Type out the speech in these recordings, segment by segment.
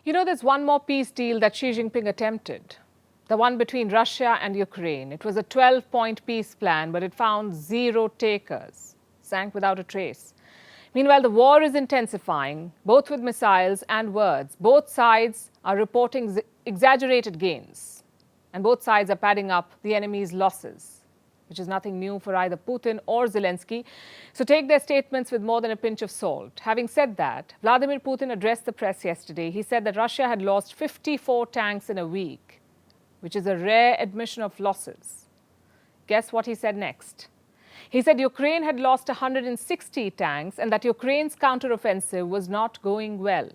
You know, there's one more peace deal that Xi Jinping attempted. The one between Russia and Ukraine. It was a 12-point peace plan, but it found zero takers. Sank without a trace. Meanwhile, the war is intensifying, both with missiles and words. Both sides are reporting exaggerated gains. And both sides are padding up the enemy's losses, which is nothing new for either Putin or Zelensky. So take their statements with more than a pinch of salt. Having said that, Vladimir Putin addressed the press yesterday. He said that Russia had lost 54 tanks in a week, which is a rare admission of losses. Guess what he said next? He said Ukraine had lost 160 tanks and that Ukraine's counteroffensive was not going well.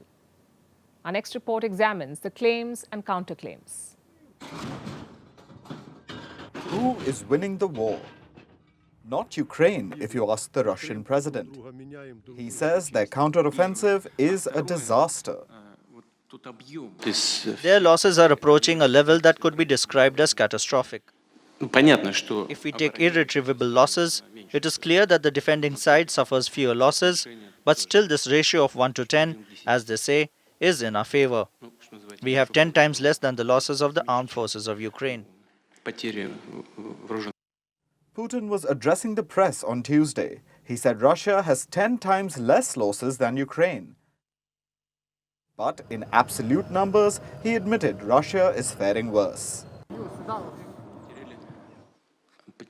Our next report examines the claims and counterclaims. Who is winning the war? Not Ukraine, if you ask the Russian president. He says their counteroffensive is a disaster. Their losses are approaching a level that could be described as catastrophic. If we take irretrievable losses, it is clear that the defending side suffers fewer losses, but still this ratio of 1 to 10, as they say, is in our favor. We have 10 times less than the losses of the armed forces of Ukraine. Putin was addressing the press on Tuesday. He said Russia has 10 times less losses than Ukraine. But in absolute numbers, he admitted Russia is faring worse.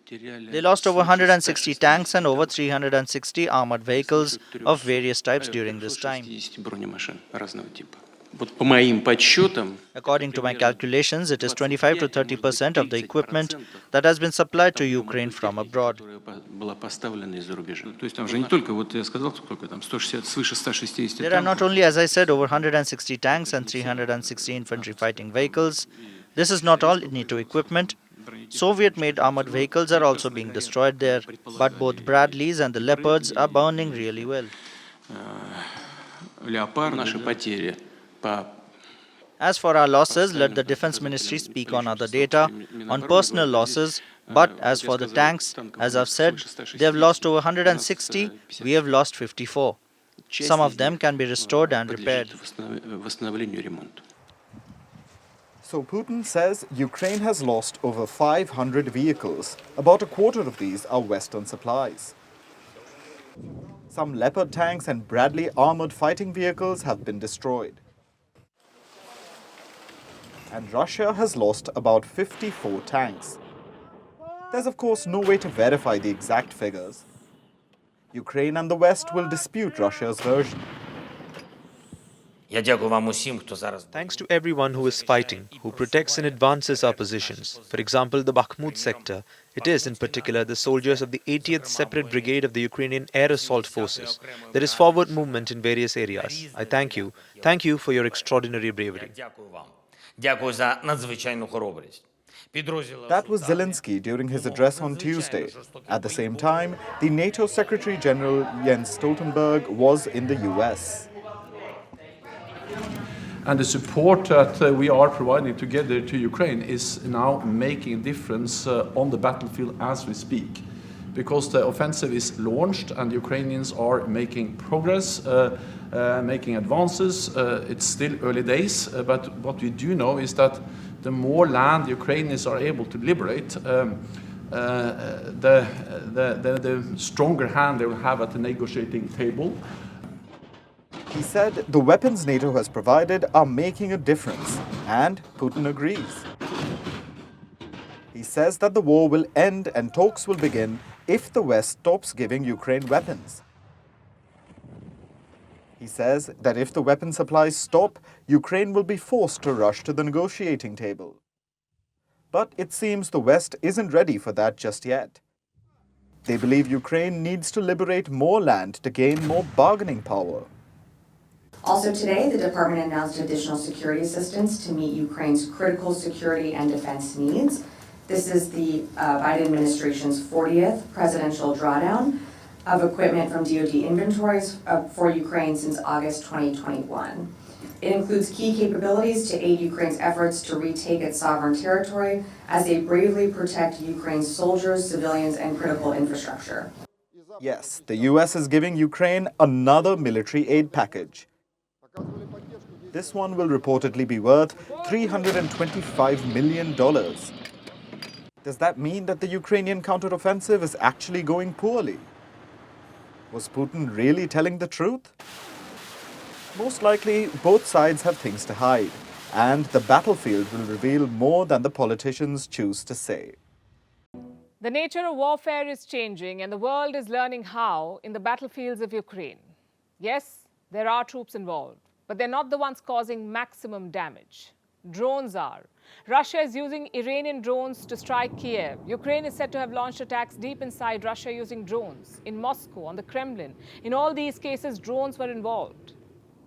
They lost over 160 tanks and over 360 armored vehicles of various types during this time. According to my calculations, it is 25 to 30% of the equipment that has been supplied to Ukraine from abroad. There are not only, as I said, over 160 tanks and 360 infantry fighting vehicles. This is not all NATO equipment. Soviet-made armored vehicles are also being destroyed there, but both Bradleys and the Leopards are burning really well. As for our losses, let the Defense Ministry speak on other data, on personal losses, but as for the tanks, as I've said, they have lost over 160, we have lost 54. Some of them can be restored and repaired. So Putin says Ukraine has lost over 500 vehicles. About a quarter of these are Western supplies. Some Leopard tanks and Bradley armored fighting vehicles have been destroyed. And Russia has lost about 54 tanks. There's of course no way to verify the exact figures. Ukraine and the West will dispute Russia's version. Thanks to everyone who is fighting, who protects and advances our positions. For example, the Bakhmut sector. It is, in particular, the soldiers of the 80th Separate Brigade of the Ukrainian Air Assault Forces. There is forward movement in various areas. I thank you. Thank you for your extraordinary bravery. That was Zelensky during his address on Tuesday. At the same time, the NATO Secretary General Jens Stoltenberg was in the US. And the support that we are providing together to Ukraine is now making a difference on the battlefield as we speak. Because the offensive is launched and the Ukrainians are making progress, making advances. It's still early days, but what we do know is that the more land the Ukrainians are able to liberate, the stronger hand they will have at the negotiating table. He said the weapons NATO has provided are making a difference, and Putin agrees. He says that the war will end and talks will begin if the West stops giving Ukraine weapons. He says that if the weapon supplies stop, Ukraine will be forced to rush to the negotiating table. But it seems the West isn't ready for that just yet. They believe Ukraine needs to liberate more land to gain more bargaining power. Also today, the department announced additional security assistance to meet Ukraine's critical security and defense needs. This is the Biden administration's 40th presidential drawdown of equipment from DoD inventories for Ukraine since August 2021. It includes key capabilities to aid Ukraine's efforts to retake its sovereign territory as they bravely protect Ukraine's soldiers, civilians, and critical infrastructure. Yes, the US is giving Ukraine another military aid package. This one will reportedly be worth $325 million. Does that mean that the Ukrainian counteroffensive is actually going poorly? Was Putin really telling the truth? Most likely, both sides have things to hide, and the battlefield will reveal more than the politicians choose to say. The nature of warfare is changing, and the world is learning how in the battlefields of Ukraine. Yes, there are troops involved, but they're not the ones causing maximum damage. Drones are. Russia is using Iranian drones to strike Kiev. Ukraine is said to have launched attacks deep inside Russia using drones. In Moscow, on the Kremlin. In all these cases, drones were involved.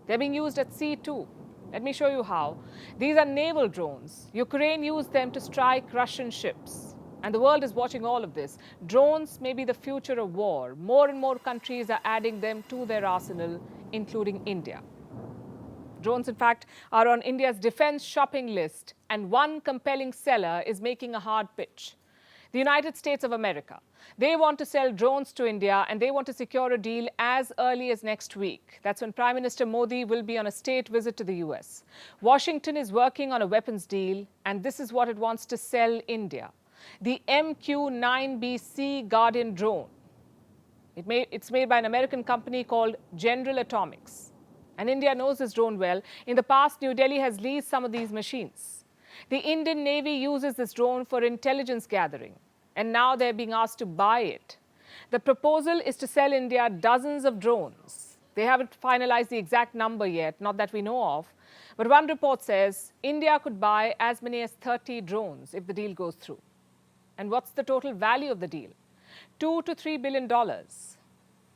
They're being used at sea too. Let me show you how. These are naval drones. Ukraine used them to strike Russian ships. And the world is watching all of this. Drones may be the future of war. More and more countries are adding them to their arsenal, including India. Drones, in fact, are on India's defense shopping list, and one compelling seller is making a hard pitch. The United States of America. They want to sell drones to India, and they want to secure a deal as early as next week. That's when Prime Minister Modi will be on a state visit to the US. Washington is working on a weapons deal, and this is what it wants to sell India. The MQ-9B Sea Guardian drone. It's made by an American company called General Atomics. And India knows this drone well. In the past, New Delhi has leased some of these machines. The Indian Navy uses this drone for intelligence gathering, and now they're being asked to buy it. The proposal is to sell India dozens of drones. They haven't finalized the exact number yet, not that we know of. But one report says India could buy as many as 30 drones if the deal goes through. And what's the total value of the deal? $2 to $3 billion.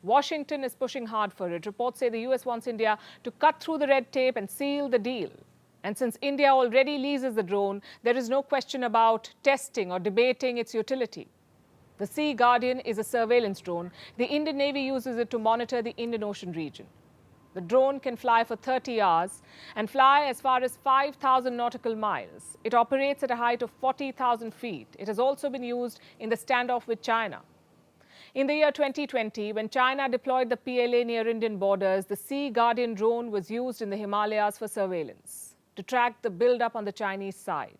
Washington is pushing hard for it. Reports say the US wants India to cut through the red tape and seal the deal. And since India already leases the drone, there is no question about testing or debating its utility. The Sea Guardian is a surveillance drone. The Indian Navy uses it to monitor the Indian Ocean region. The drone can fly for 30 hours and fly as far as 5,000 nautical miles. It operates at a height of 40,000 feet. It has also been used in the standoff with China. In the year 2020, when China deployed the PLA near Indian borders, the Sea Guardian drone was used in the Himalayas for surveillance to track the build-up on the Chinese side.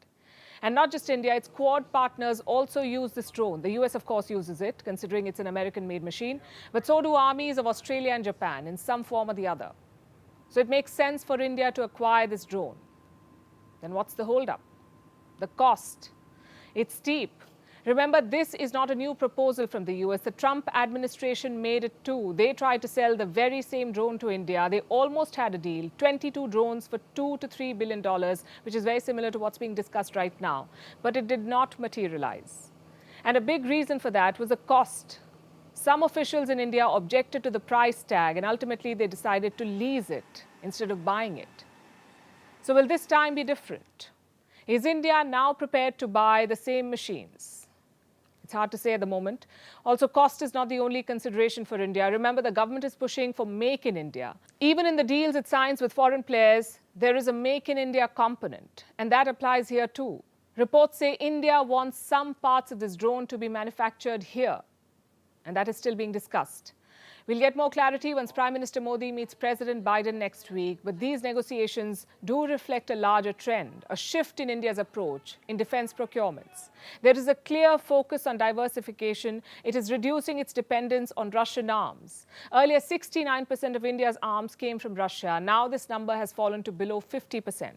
And not just India, its Quad partners also use this drone. The US, of course, uses it, considering it's an American-made machine. But so do armies of Australia and Japan in some form or the other. So it makes sense for India to acquire this drone. Then what's the holdup? The cost. It's steep. Remember, this is not a new proposal from the US. The Trump administration made it too. They tried to sell the very same drone to India. They almost had a deal, 22 drones for $2 to $3 billion, which is very similar to what's being discussed right now. But it did not materialize. And a big reason for that was the cost. Some officials in India objected to the price tag, and ultimately they decided to lease it instead of buying it. So will this time be different? Is India now prepared to buy the same machines? It's hard to say at the moment. Also, cost is not the only consideration for India. Remember, the government is pushing for Make in India. Even in the deals it signs with foreign players, there is a Make in India component, and that applies here too. Reports say India wants some parts of this drone to be manufactured here, and that is still being discussed. We'll get more clarity once Prime Minister Modi meets President Biden next week, but these negotiations do reflect a larger trend, a shift in India's approach in defense procurements. There is a clear focus on diversification. It is reducing its dependence on Russian arms. Earlier, 69% of India's arms came from Russia. Now this number has fallen to below 50%.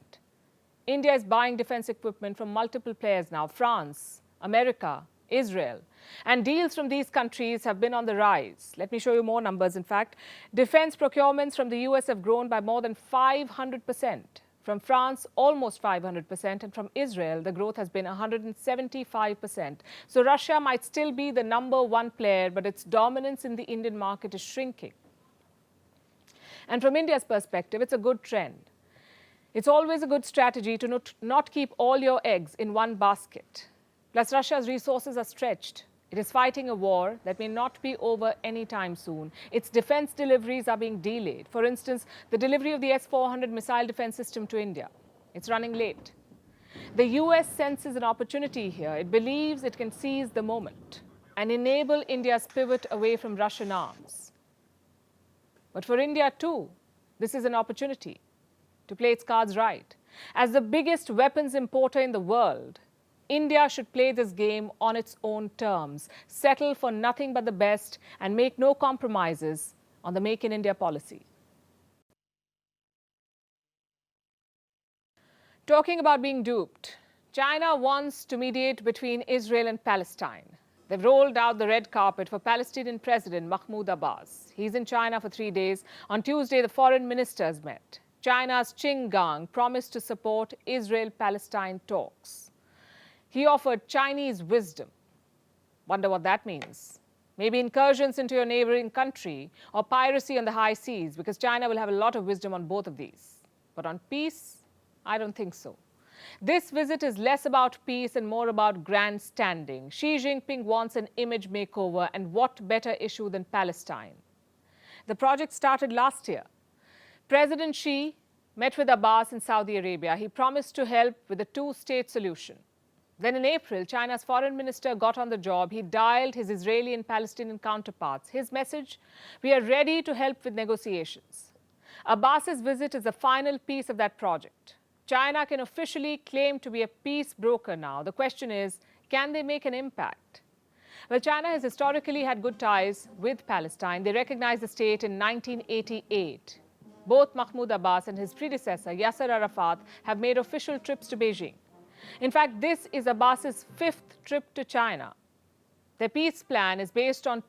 India is buying defense equipment from multiple players now: France, America, Israel. And deals from these countries have been on the rise. Let me show you more numbers, in fact. Defense procurements from the US have grown by more than 500%. From France, almost 500%. And from Israel, the growth has been 175%. So Russia might still be the number one player, but its dominance in the Indian market is shrinking. And from India's perspective, it's a good trend. It's always a good strategy to not keep all your eggs in one basket. Plus, Russia's resources are stretched. It is fighting a war that may not be over anytime soon. Its defense deliveries are being delayed. For instance, the delivery of the S-400 missile defense system to India. It's running late. The US senses an opportunity here. It believes it can seize the moment and enable India's pivot away from Russian arms. But for India too, this is an opportunity to play its cards right. As the biggest weapons importer in the world, India should play this game on its own terms, settle for nothing but the best, and make no compromises on the Make in India policy. Talking about being duped, China wants to mediate between Israel and Palestine. They've rolled out the red carpet for Palestinian President Mahmoud Abbas. He's in China for 3 days. On Tuesday, the foreign ministers met. China's Qin Gang promised to support Israel-Palestine talks. He offered Chinese wisdom. Wonder what that means. Maybe incursions into your neighboring country or piracy on the high seas, because China will have a lot of wisdom on both of these. But on peace, I don't think so. This visit is less about peace and more about grandstanding. Xi Jinping wants an image makeover, and what better issue than Palestine? The project started last year. President Xi met with Abbas in Saudi Arabia. He promised to help with a two-state solution. Then in April, China's foreign minister got on the job. He dialed his Israeli and Palestinian counterparts. His message: we are ready to help with negotiations. Abbas's visit is the final piece of that project. China can officially claim to be a peace broker now. The question is, can they make an impact? Well, China has historically had good ties with Palestine. They recognized the state in 1988. Both Mahmoud Abbas and his predecessor, Yasser Arafat, have made official trips to Beijing. In fact, this is Abbas's 5th trip to China. Their peace plan is based on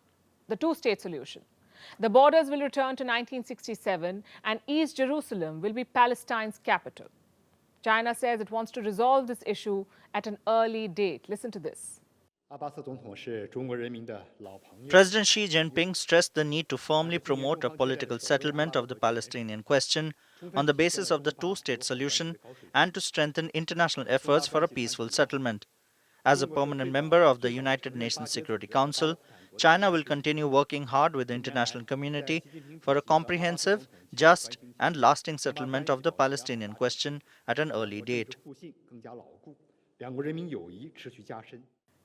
the two-state solution. The borders will return to 1967, and East Jerusalem will be Palestine's capital. China says it wants to resolve this issue at an early date. Listen to this. President Xi Jinping stressed the need to firmly promote a political settlement of the Palestinian question on the basis of the two-state solution and to strengthen international efforts for a peaceful settlement. As a permanent member of the United Nations Security Council, China will continue working hard with the international community for a comprehensive, just, and lasting settlement of the Palestinian question at an early date.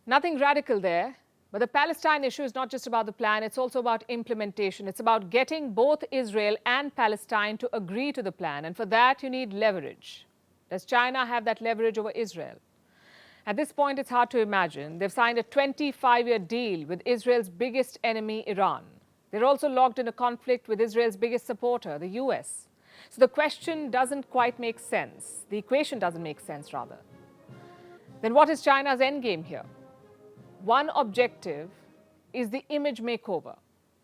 Nothing radical there, but the Palestine issue is not just about the plan, it's also about implementation. It's about getting both Israel and Palestine to agree to the plan, and for that you need leverage. Does China have that leverage over Israel? At this point, it's hard to imagine. They've signed a 25-year deal with Israel's biggest enemy, Iran. They're also locked in a conflict with Israel's biggest supporter, the US. So the question doesn't quite make sense. The equation doesn't make sense, rather. Then what is China's endgame here? One objective is the image makeover.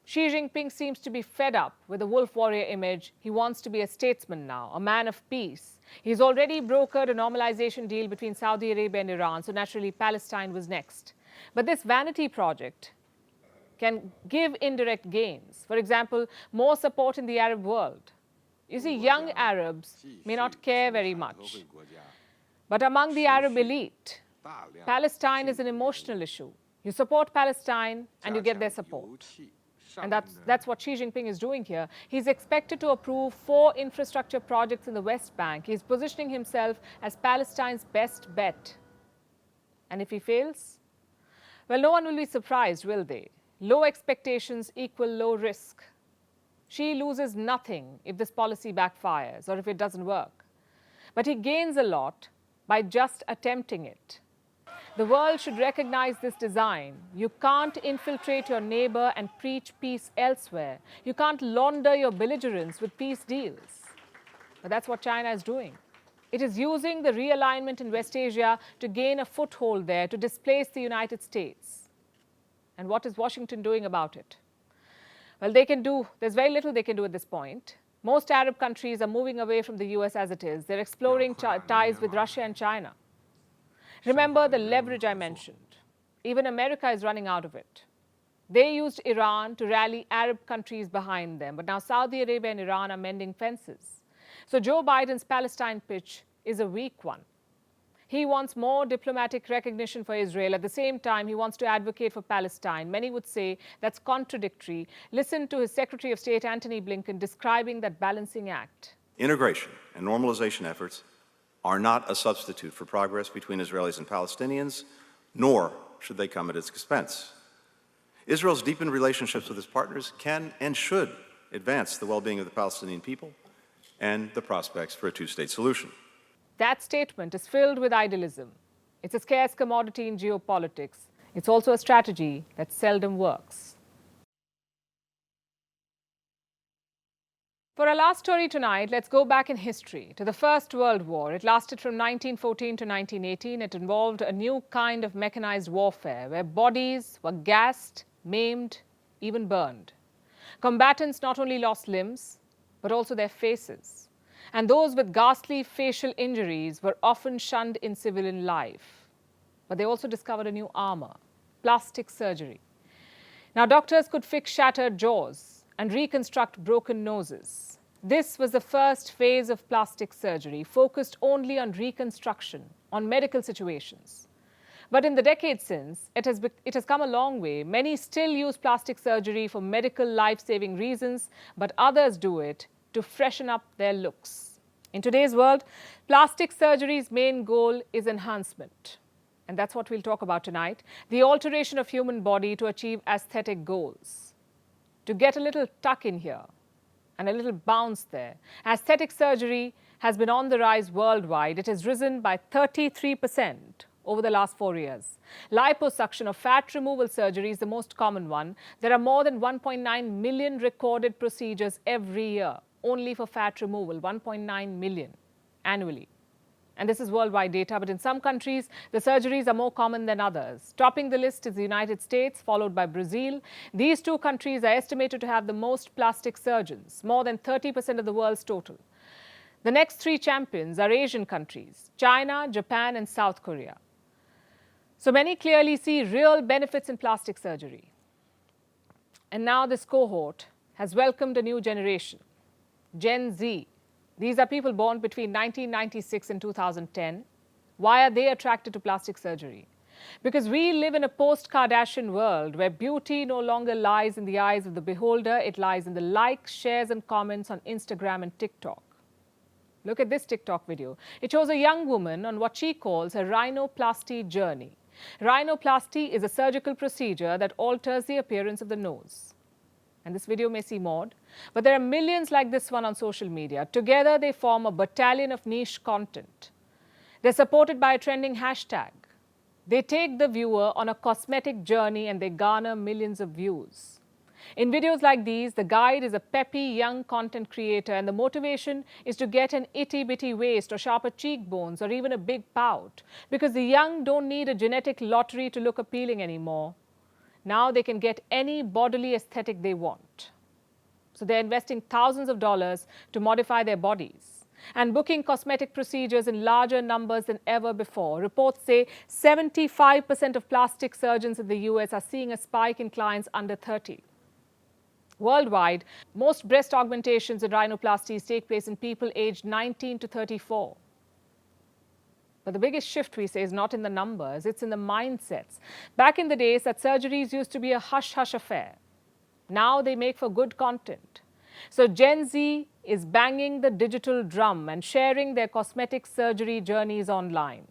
Xi Jinping seems to be fed up with the wolf warrior image. He wants to be a statesman now, a man of peace. He's already brokered a normalization deal between Saudi Arabia and Iran, so naturally Palestine was next. But this vanity project can give indirect gains. For example, more support in the Arab world. You see, young Arabs may not care very much. But among the Arab elite, Palestine is an emotional issue. You support Palestine and you get their support. And that's what Xi Jinping is doing here. He's expected to approve 4 infrastructure projects in the West Bank. He's positioning himself as Palestine's best bet. And if he fails, well, no one will be surprised, will they? Low expectations equal low risk. Xi loses nothing if this policy backfires or if it doesn't work. But he gains a lot by just attempting it. The world should recognize this design. You can't infiltrate your neighbor and preach peace elsewhere. You can't launder your belligerence with peace deals. But that's what China is doing. It is using the realignment in West Asia to gain a foothold there, to displace the United States. And what is Washington doing about it? Well, there's very little they can do at this point. Most Arab countries are moving away from the US as it is. They're exploring ties with Russia and China. Remember the leverage I mentioned. Even America is running out of it. They used Iran to rally Arab countries behind them, but now Saudi Arabia and Iran are mending fences. So Joe Biden's Palestine pitch is a weak one. He wants more diplomatic recognition for Israel. At the same time, he wants to advocate for Palestine. Many would say that's contradictory. Listen to his Secretary of State, Antony Blinken, describing that balancing act. Integration and normalization efforts are not a substitute for progress between Israelis and Palestinians, nor should they come at its expense. Israel's deepened relationships with its partners can and should advance the well-being of the Palestinian people and the prospects for a two-state solution. That statement is filled with idealism. It's a scarce commodity in geopolitics. It's also a strategy that seldom works. For our last story tonight, let's go back in history to the First World War. It lasted from 1914 to 1918. It involved a new kind of mechanized warfare where bodies were gassed, maimed, even burned. Combatants not only lost limbs, but also their faces. And those with ghastly facial injuries were often shunned in civilian life. But they also discovered a new armor, plastic surgery. Now, doctors could fix shattered jaws and reconstruct broken noses. This was the first phase of plastic surgery, focused only on reconstruction, on medical situations. But in the decades since, it has come a long way. Many still use plastic surgery for medical life-saving reasons, but others do it to freshen up their looks. In today's world, plastic surgery's main goal is enhancement. And that's what we'll talk about tonight, the alteration of human body to achieve aesthetic goals. To get a little tuck in here and a little bounce there. Aesthetic surgery has been on the rise worldwide. It has risen by 33% over the last 4 years. Liposuction or fat removal surgery is the most common one. There are more than 1.9 million recorded procedures every year, only for fat removal, 1.9 million annually. And this is worldwide data, but in some countries, the surgeries are more common than others. Topping the list is the United States, followed by Brazil. These two countries are estimated to have the most plastic surgeons, more than 30% of the world's total. The next three champions are Asian countries, China, Japan, and South Korea. So many clearly see real benefits in plastic surgery. And now this cohort has welcomed a new generation, Gen Z. These are people born between 1996 and 2010. Why are they attracted to plastic surgery? Because we live in a post-Kardashian world where beauty no longer lies in the eyes of the beholder. It lies in the likes, shares, and comments on Instagram and TikTok. Look at this TikTok video. It shows a young woman on what she calls her rhinoplasty journey. Rhinoplasty is a surgical procedure that alters the appearance of the nose. And this video may seem odd, but there are millions like this one on social media. Together, they form a battalion of niche content. They're supported by a trending hashtag. They take the viewer on a cosmetic journey and they garner millions of views. In videos like these, the guide is a peppy young content creator, and the motivation is to get an itty-bitty waist or sharper cheekbones or even a big pout, because the young don't need a genetic lottery to look appealing anymore. Now they can get any bodily aesthetic they want. So they're investing thousands of dollars to modify their bodies and booking cosmetic procedures in larger numbers than ever before. Reports say 75% of plastic surgeons in the US are seeing a spike in clients under 30. Worldwide, most breast augmentations and rhinoplasties take place in people aged 19 to 34. But the biggest shift, we say, is not in the numbers, it's in the mindsets. Back in the days, that surgeries used to be a hush-hush affair. Now they make for good content. So Gen Z is banging the digital drum and sharing their cosmetic surgery journeys online.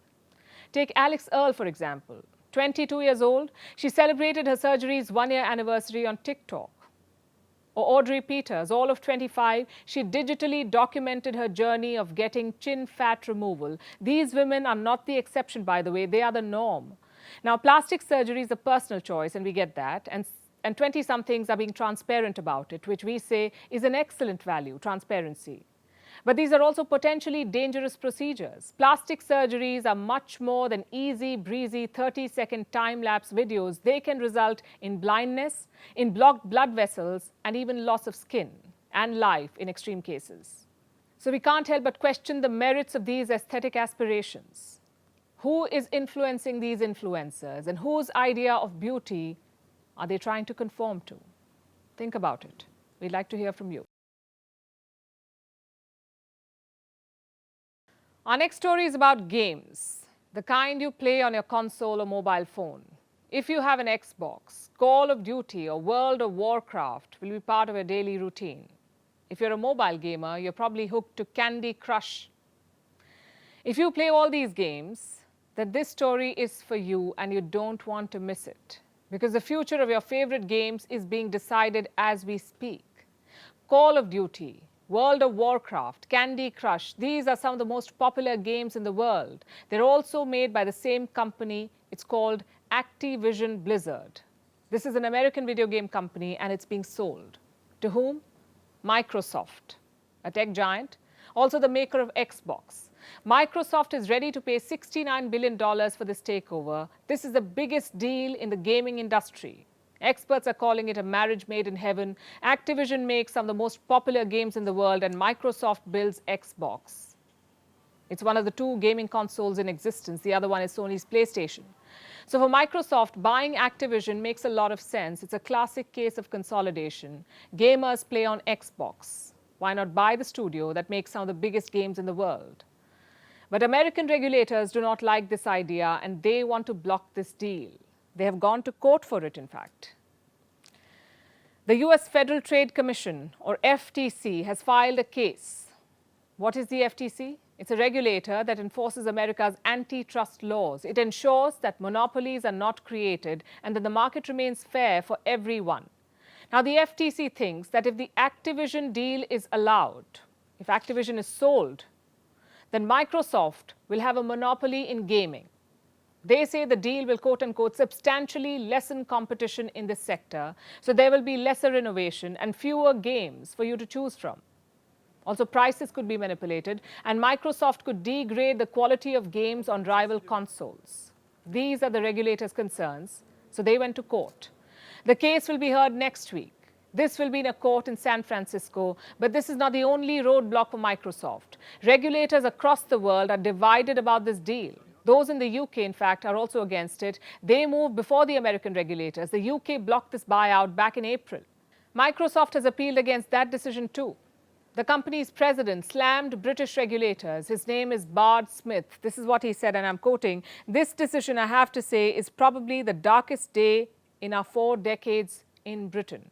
Take Alex Earle, for example. 22 years old, she celebrated her surgery's one-year anniversary on TikTok. Or Audrey Peters, all of 25, she digitally documented her journey of getting chin fat removal. These women are not the exception, by the way, they are the norm. Now, plastic surgery is a personal choice, and we get that, and 20-somethings are being transparent about it, which we say is an excellent value, transparency. But these are also potentially dangerous procedures. Plastic surgeries are much more than easy, breezy, 30-second time-lapse videos. They can result in blindness, in blocked blood vessels, and even loss of skin and life in extreme cases. So we can't help but question the merits of these aesthetic aspirations. Who is influencing these influencers, and whose idea of beauty are they trying to conform to? Think about it. We'd like to hear from you. Our next story is about games, the kind you play on your console or mobile phone. If you have an Xbox, Call of Duty or World of Warcraft will be part of your daily routine. If you're a mobile gamer, you're probably hooked to Candy Crush. If you play all these games, then this story is for you and you don't want to miss it, because the future of your favorite games is being decided as we speak. Call of Duty, World of Warcraft, Candy Crush, these are some of the most popular games in the world. They're also made by the same company. It's called Activision Blizzard. This is an American video game company and it's being sold. To whom? Microsoft, a tech giant, also the maker of Xbox. Microsoft is ready to pay $69 billion for this takeover. This is the biggest deal in the gaming industry. Experts are calling it a marriage made in heaven. Activision makes some of the most popular games in the world and Microsoft builds Xbox. It's one of the two gaming consoles in existence. The other one is Sony's PlayStation. So for Microsoft, buying Activision makes a lot of sense. It's a classic case of consolidation. Gamers play on Xbox. Why not buy the studio that makes some of the biggest games in the world? But American regulators do not like this idea and they want to block this deal. They have gone to court for it, in fact. The US Federal Trade Commission, or FTC, has filed a case. What is the FTC? It's a regulator that enforces America's antitrust laws. It ensures that monopolies are not created and that the market remains fair for everyone. Now, the FTC thinks that if the Activision deal is allowed, if Activision is sold, then Microsoft will have a monopoly in gaming. They say the deal will, quote unquote, substantially lessen competition in this sector, so there will be lesser innovation and fewer games for you to choose from. Also, prices could be manipulated, and Microsoft could degrade the quality of games on rival consoles. These are the regulators' concerns, so they went to court. The case will be heard next week. This will be in a court in San Francisco, but this is not the only roadblock for Microsoft. Regulators across the world are divided about this deal. Those in the UK, in fact, are also against it. They moved before the American regulators. The UK blocked this buyout back in April. Microsoft has appealed against that decision too. The company's president slammed British regulators. His name is Bard Smith. This is what he said, and I'm quoting, "This decision, I have to say, is probably the darkest day in our 4 decades in Britain."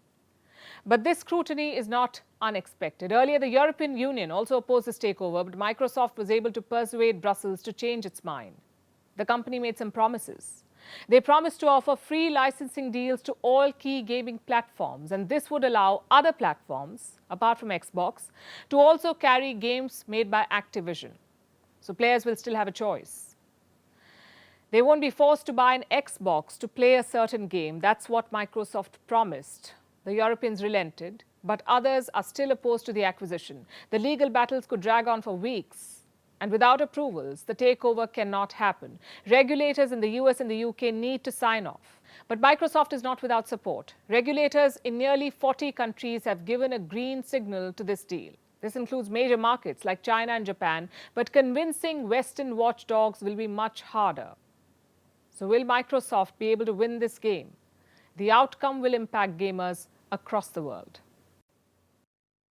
But this scrutiny is not unexpected. Earlier, the European Union also opposed this takeover, but Microsoft was able to persuade Brussels to change its mind. The company made some promises. They promised to offer free licensing deals to all key gaming platforms, and this would allow other platforms, apart from Xbox, to also carry games made by Activision. So players will still have a choice. They won't be forced to buy an Xbox to play a certain game. That's what Microsoft promised. The Europeans relented, but others are still opposed to the acquisition. The legal battles could drag on for weeks, and without approvals, the takeover cannot happen. Regulators in the US and the UK need to sign off. But Microsoft is not without support. Regulators in nearly 40 countries have given a green signal to this deal. This includes major markets like China and Japan, but convincing Western watchdogs will be much harder. So will Microsoft be able to win this game? The outcome will impact gamers across the world.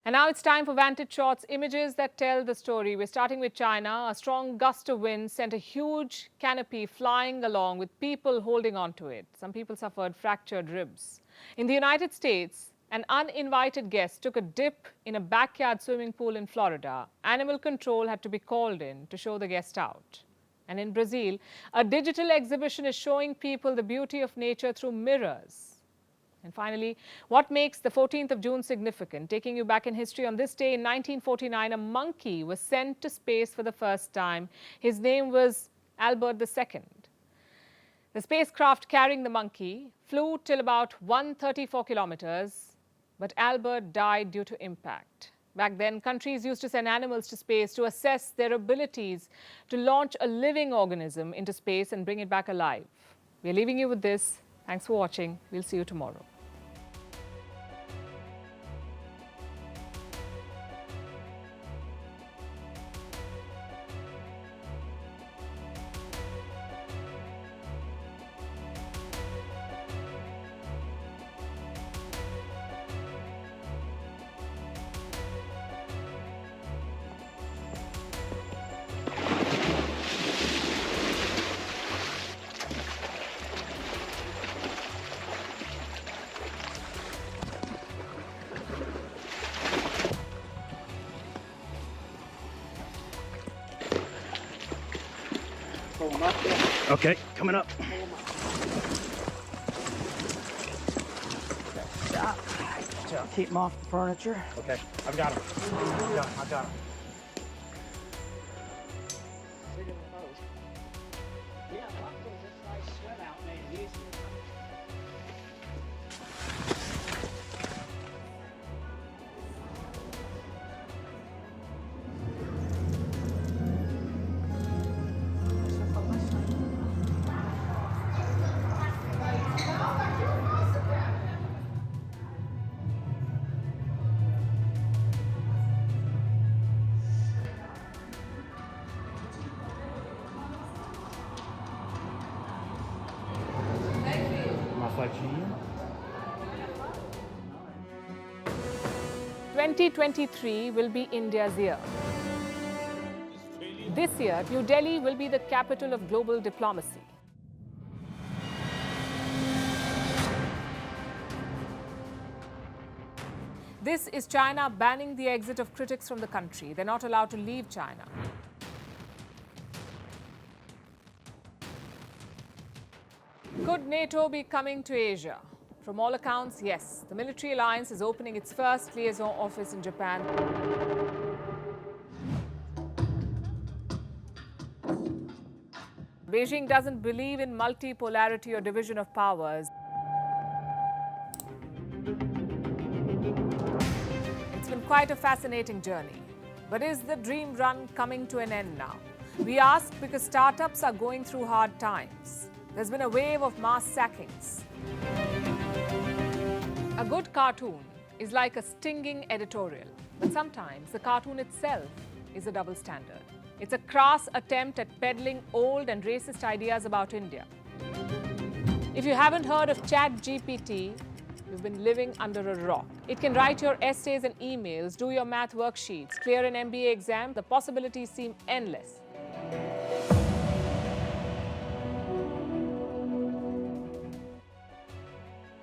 And now it's time for Vantage Shots, images that tell the story. We're starting with China. A strong gust of wind sent a huge canopy flying along with people holding onto it. Some people suffered fractured ribs. In the United States, an uninvited guest took a dip in a backyard swimming pool in Florida. Animal control had to be called in to show the guest out. And in Brazil, a digital exhibition is showing people the beauty of nature through mirrors. And finally, what makes the 14th of June significant? Taking you back in history, on this day in 1949, a monkey was sent to space for the first time. His name was Albert II. The spacecraft carrying the monkey flew till about 134 kilometers, but Albert died due to impact. Back then, countries used to send animals to space to assess their abilities to launch a living organism into space and bring it back alive. We're leaving you with this. Thanks for watching. We'll see you tomorrow. Okay, coming up. Stop. Watch out. Keep him off the furniture. Okay, I've got him. I've got him. Yeah, luckily this nice swim out made it easier. Uma fatinha. 2023 will be India's year. This year, New Delhi will be the capital of global diplomacy. This is China banning the exit of critics from the country. They're not allowed to leave China. Could NATO be coming to Asia? From all accounts, yes. The military alliance is opening its first liaison office in Japan. Beijing doesn't believe in multipolarity or division of powers. It's been quite a fascinating journey. But is the dream run coming to an end now? We ask because startups are going through hard times. There's been a wave of mass sackings. A good cartoon is like a stinging editorial, but sometimes the cartoon itself is a double standard. It's a crass attempt at peddling old and racist ideas about India. If you haven't heard of ChatGPT, you've been living under a rock. It can write your essays and emails, do your math worksheets, clear an MBA exam. The possibilities seem endless.